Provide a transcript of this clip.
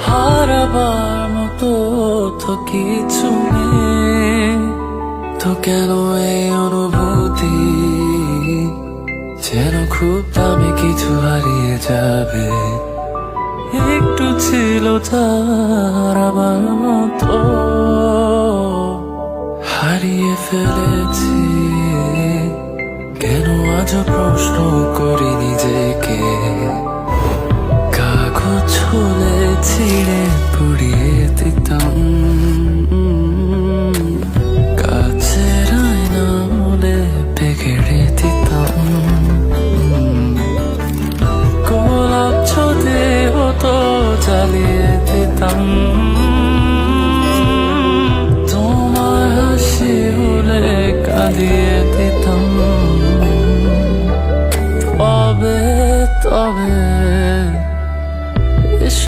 হারাবার মতো তো কিছু নেই, তো কেন এই অনুভূতি যেন খুব দামি কিছু হারিয়ে যাবে। একটু ছিল তার আমার মতো, হারিয়ে ফেলেছি। কেন আজ প্রশ্ন করি নিজেকে, কাগজ হলে ছিঁড়ে পুড়িয়ে দিতাম, কাছের আয়না হলে পেকেড়ে দিতাম, গোলাপ ছদে হতো জ্বালিয়ে দিতাম, তোমার হাসি হলে কাঁদিয়ে দিতাম।